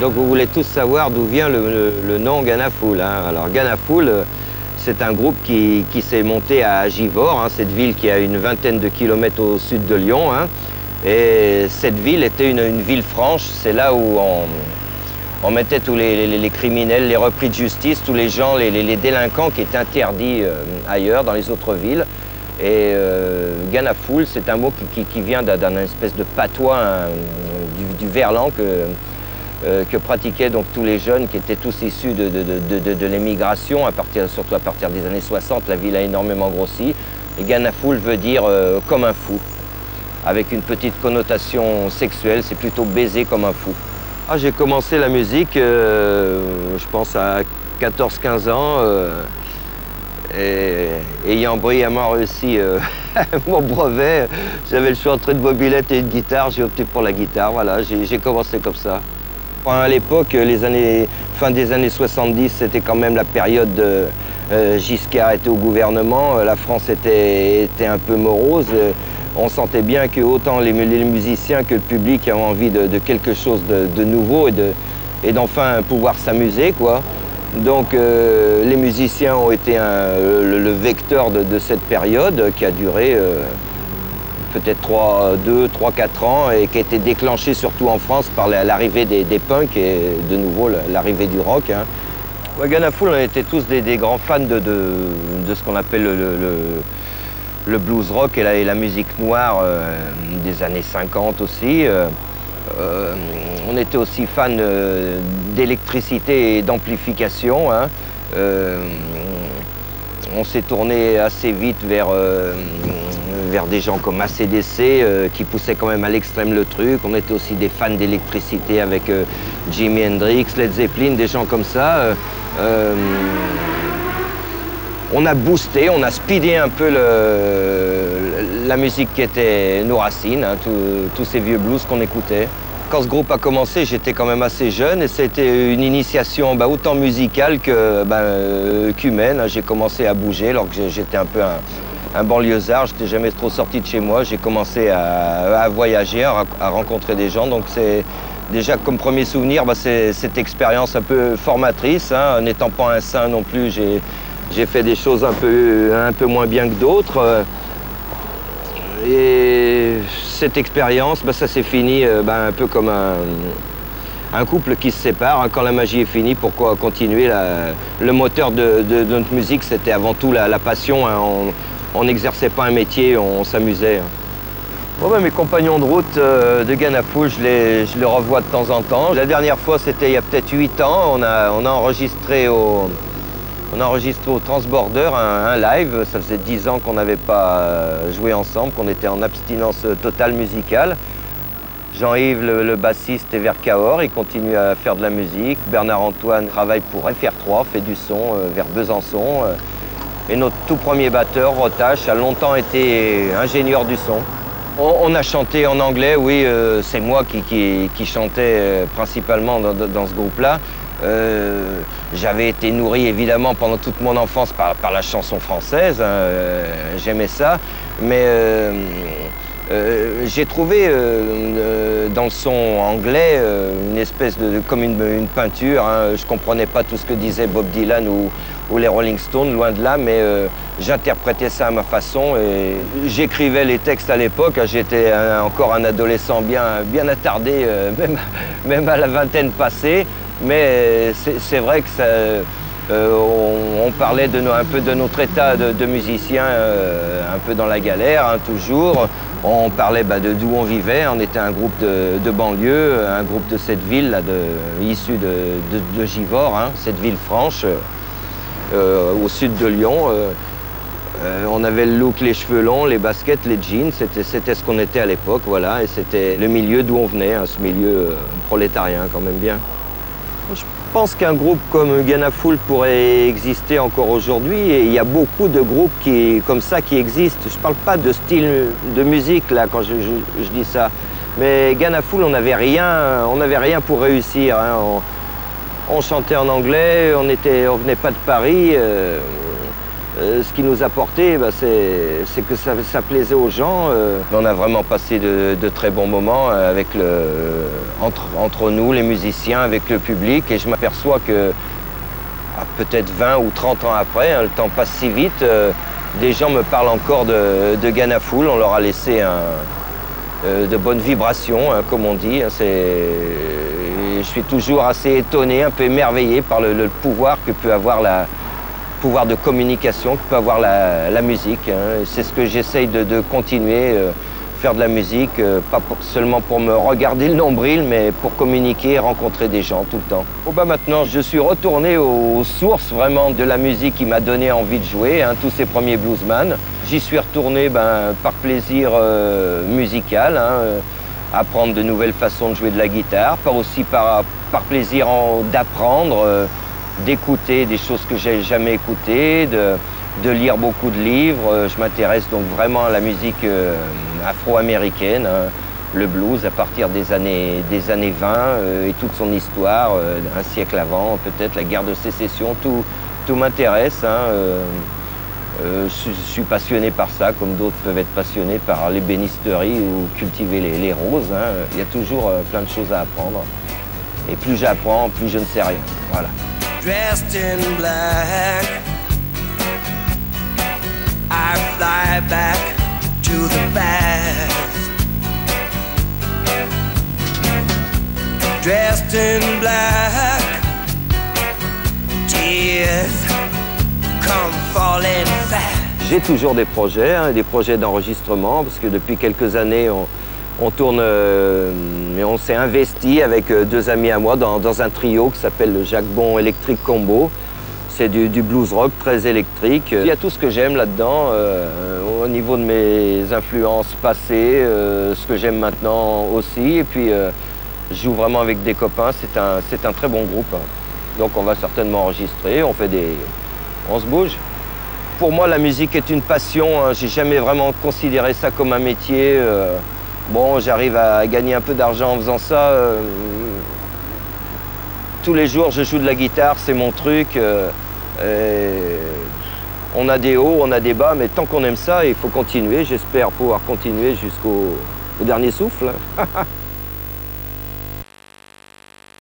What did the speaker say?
Donc vous voulez tous savoir d'où vient le nom Ganafoul, hein. Alors Ganafoul, c'est un groupe qui s'est monté à Givors, hein, cette ville qui a une vingtaine de kilomètres au sud de Lyon, hein. Et cette ville était une ville franche, c'est là où on mettait tous les criminels, les repris de justice, tous les gens, les délinquants qui étaient interdits ailleurs, dans les autres villes. Et Ganafoul, c'est un mot qui vient d'un espèce de patois du verlan que pratiquaient donc tous les jeunes qui étaient tous issus de l'émigration, surtout à partir des années 60. La ville a énormément grossi. Et Ganafoul veut dire comme un fou, avec une petite connotation sexuelle, c'est plutôt baiser comme un fou. Ah, j'ai commencé la musique, je pense à 14-15 ans, et ayant brillamment réussi mon brevet, j'avais le choix entre une bobylette et une guitare, j'ai opté pour la guitare, voilà, j'ai commencé comme ça. À l'époque, fin des années 70, c'était quand même la période de Giscard était au gouvernement, la France était un peu morose. On sentait bien que autant les musiciens que le public avaient envie de quelque chose de nouveau et d'enfin pouvoir s'amuser, quoi. Donc les musiciens ont été le vecteur de cette période qui a duré peut-être 3-4 ans et qui a été déclenchée surtout en France par l'arrivée des punks et de nouveau l'arrivée du rock, hein. Ganafoul, on était tous des grands fans de ce qu'on appelle le blues rock et la musique noire des années 50 aussi. On était aussi fans d'électricité et d'amplification, hein. On s'est tourné assez vite vers des gens comme AC/DC qui poussaient quand même à l'extrême le truc. On était aussi des fans d'électricité avec Jimi Hendrix, Led Zeppelin, des gens comme ça. On a boosté, on a speedé un peu la musique qui était nos racines, hein, tous ces vieux blues qu'on écoutait. Quand ce groupe a commencé, j'étais quand même assez jeune et c'était une initiation autant musicale qu'humaine. J'ai commencé à bouger alors que j'étais un peu un banlieusard, j'étais jamais trop sorti de chez moi. J'ai commencé à voyager, à rencontrer des gens. Donc c'est déjà comme premier souvenir, c'est cette expérience un peu formatrice, hein. N'étant pas un saint non plus, j'ai fait des choses un peu moins bien que d'autres. Et cette expérience, ça s'est fini un peu comme un couple qui se sépare, hein. Quand la magie est finie, pourquoi continuer le moteur de notre musique, c'était avant tout la passion, hein. On n'exerçait pas un métier, on s'amusait, hein. Mes compagnons de route de Ganafoul, je les revois de temps en temps. La dernière fois, c'était il y a peut-être 8 ans. On a enregistré au Transborder un live. Ça faisait 10 ans qu'on n'avait pas joué ensemble, qu'on était en abstinence totale musicale. Jean-Yves, le bassiste, est vers Cahors, il continue à faire de la musique. Bernard-Antoine travaille pour FR3, fait du son vers Besançon. Et notre tout premier batteur, Rotache, a longtemps été ingénieur du son. On a chanté en anglais, oui, c'est moi qui chantais principalement dans ce groupe-là. J'avais été nourri évidemment pendant toute mon enfance par la chanson française, hein, j'aimais ça, mais j'ai trouvé dans le son anglais une espèce comme une peinture, hein. Je comprenais pas tout ce que disaient Bob Dylan ou les Rolling Stones, loin de là, mais j'interprétais ça à ma façon et j'écrivais les textes à l'époque. J'étais encore un adolescent bien attardé, même à la vingtaine passée. Mais c'est vrai que on parlait un peu de notre état de musicien, un peu dans la galère, hein, toujours. On parlait d'où on vivait. On était un groupe de banlieue, un groupe de cette ville, là, issu de Givors, hein, cette ville franche, au sud de Lyon. On avait le look, les cheveux longs, les baskets, les jeans. C'était ce qu'on était à l'époque, voilà. Et c'était le milieu d'où on venait, hein, ce milieu prolétarien, quand même bien. Je pense qu'un groupe comme Ganafoul pourrait exister encore aujourd'hui et il y a beaucoup de groupes comme ça qui existent. Je ne parle pas de style de musique là quand je dis ça, mais Ganafoul, on n'avait rien pour réussir, hein. On chantait en anglais, on venait pas de Paris. ce qui nous a porté, c'est que ça plaisait aux gens. On a vraiment passé de très bons moments entre nous, les musiciens, avec le public. Et je m'aperçois que peut-être 20 ou 30 ans après, le temps passe si vite, des gens me parlent encore de Ganafoul. On leur a laissé de bonnes vibrations, comme on dit. Je suis toujours assez étonné, un peu émerveillé par le pouvoir que peut avoir pouvoir de communication que peut avoir la musique. C'est ce que j'essaye de continuer, faire de la musique, pas seulement pour me regarder le nombril, mais pour communiquer et rencontrer des gens tout le temps. Maintenant, je suis retourné aux sources vraiment de la musique qui m'a donné envie de jouer, tous ces premiers bluesman. J'y suis retourné par plaisir musical, apprendre de nouvelles façons de jouer de la guitare, aussi par plaisir d'apprendre, d'écouter des choses que j'ai jamais écoutées, de lire beaucoup de livres. Je m'intéresse donc vraiment à la musique afro-américaine, le blues à partir des années 20 et toute son histoire, un siècle avant, peut-être la guerre de sécession, tout m'intéresse. Je suis passionné par ça, comme d'autres peuvent être passionnés par l'ébénisterie ou cultiver les roses. Il y a toujours plein de choses à apprendre. Et plus j'apprends, plus je ne sais rien. Voilà. Dressed in black, I fly back to the past. Dressed in black, tears come falling fast. J'ai toujours des projets d'enregistrement, parce que depuis quelques années, on tourne, on s'est investi avec 2 amis à moi dans un trio qui s'appelle le Jacques Bon Electric Combo. C'est du blues rock très électrique. Il y a tout ce que j'aime là-dedans, au niveau de mes influences passées, ce que j'aime maintenant aussi. Et puis, je joue vraiment avec des copains, c'est un très bon groupe. Donc on va certainement enregistrer, on se bouge. Pour moi, la musique est une passion. J'ai jamais vraiment considéré ça comme un métier. J'arrive à gagner un peu d'argent en faisant ça. Tous les jours, je joue de la guitare, c'est mon truc. On a des hauts, on a des bas, mais tant qu'on aime ça, il faut continuer. J'espère pouvoir continuer jusqu'au dernier souffle.